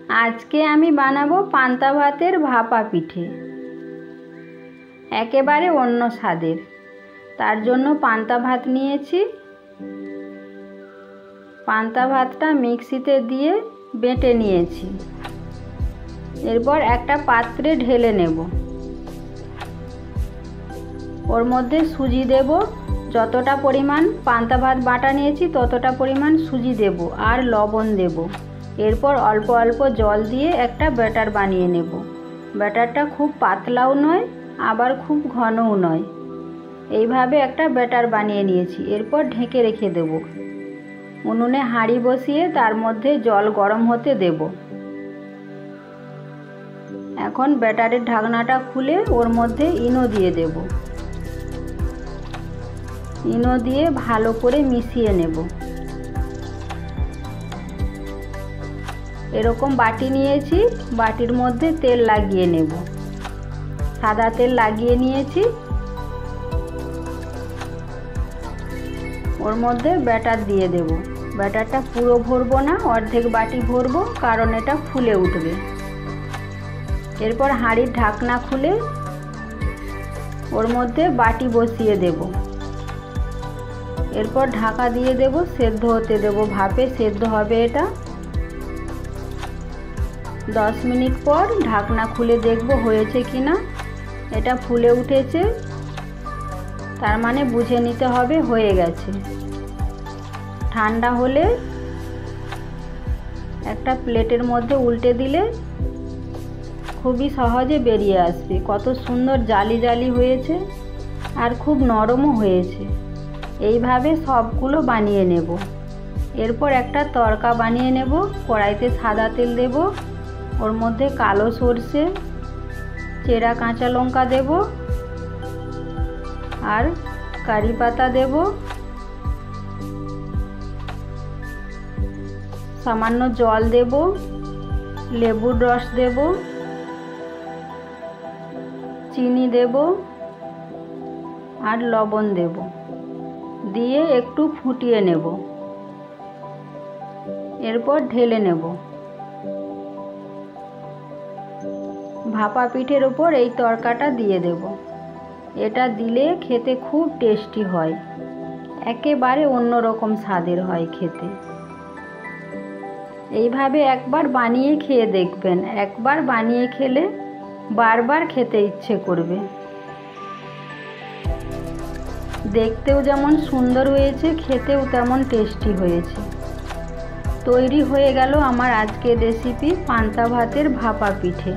আজকে আমি বানাবো পান্তা ভাতের ভাপা পিঠে, একেবারে অন্য স্বাদের। তার জন্য পান্তা ভাত নিয়েছি। পান্তা ভাতটা মিক্সিতে দিয়ে বেটে নিয়েছি। এরপর একটা পাত্রে ঢেলে নেব। ওর মধ্যে সুজি দেব, যতটা পরিমাণ পান্তা ভাত বাটা নিয়েছি ততটা পরিমাণ সুজি দেব আর লবণ দেব। এরপর অল্প অল্প জল দিয়ে একটা ব্যাটার বানিয়ে নেব। ব্যাটারটা খুব পাতলাও নয় আবার খুব ঘনও নয়, এইভাবে একটা ব্যাটার বানিয়ে নিয়েছি। এরপর ঢেকে রেখে দেব। উনুনে হাঁড়ি বসিয়ে তার মধ্যে জল গরম হতে দেব। এখন ব্যাটারের ঢাকনাটা খুলে ওর মধ্যে ইনো দিয়ে দেব। ইনো দিয়ে ভালো করে মিশিয়ে নেব। এরকম বাটি নিয়েছি, বাটির মধ্যে তেল লাগিয়ে নেব। সাদা তেল লাগিয়ে নিয়েছি। ওর মধ্যে ব্যাটার দিয়ে দেব। ব্যাটারটা পুরো ভরবো না, অর্ধেক বাটি ভরবো, কারণ এটা ফুলে উঠবে। এরপর হাঁড়ির ঢাকনা খুলে ওর মধ্যে বাটি বসিয়ে দেব। এরপর ঢাকা দিয়ে দেব, সেদ্ধ হতে দেব। ভাপে সেদ্ধ হবে এটা। 10 মিনিট পর ঢাকনা খুলে দেখব হয়েছে কিনা। এটা ফুলে উঠেছে, তার মানে বুঝে নিতে হবে হয়ে গেছে। ঠান্ডা হলে একটা প্লেটের মধ্যে উল্টে দিলে খুবই সহজে বেরিয়ে আসবে। কত সুন্দর জালি জালি হয়েছে আর খুব নরমও হয়েছে। এইভাবে সবগুলো বানিয়ে নেব। এরপর একটা তড়কা বানিয়ে নেব। কড়াইতে সাদা তেল দেব, ওর মধ্যে কালো সর্ষে, চেরা কাঁচা লঙ্কা দেব আর কারি পাতা দেব। সামান্য জল দেব, লেবুর রস দেব, চিনি দেব আর লবণ দেব। দিয়ে একটু ফুটিয়ে নেব। এরপর ঢেলে নেব। ভাপা পিঠের ওপর এই তড়কাটা দিয়ে দেব। এটা দিলে খেতে খুব টেস্টি হয়, একেবারে অন্যরকম স্বাদের হয় খেতে। এইভাবে একবার বানিয়ে খেয়ে দেখবেন। একবার বানিয়ে খেলে বারবার খেতে ইচ্ছে করবে। দেখতেও যেমন সুন্দর হয়েছে, খেতেও তেমন টেস্টি হয়েছে। তৈরি হয়ে গেল আমার আজকের রেসিপি পান্তা ভাতের ভাপা পিঠে।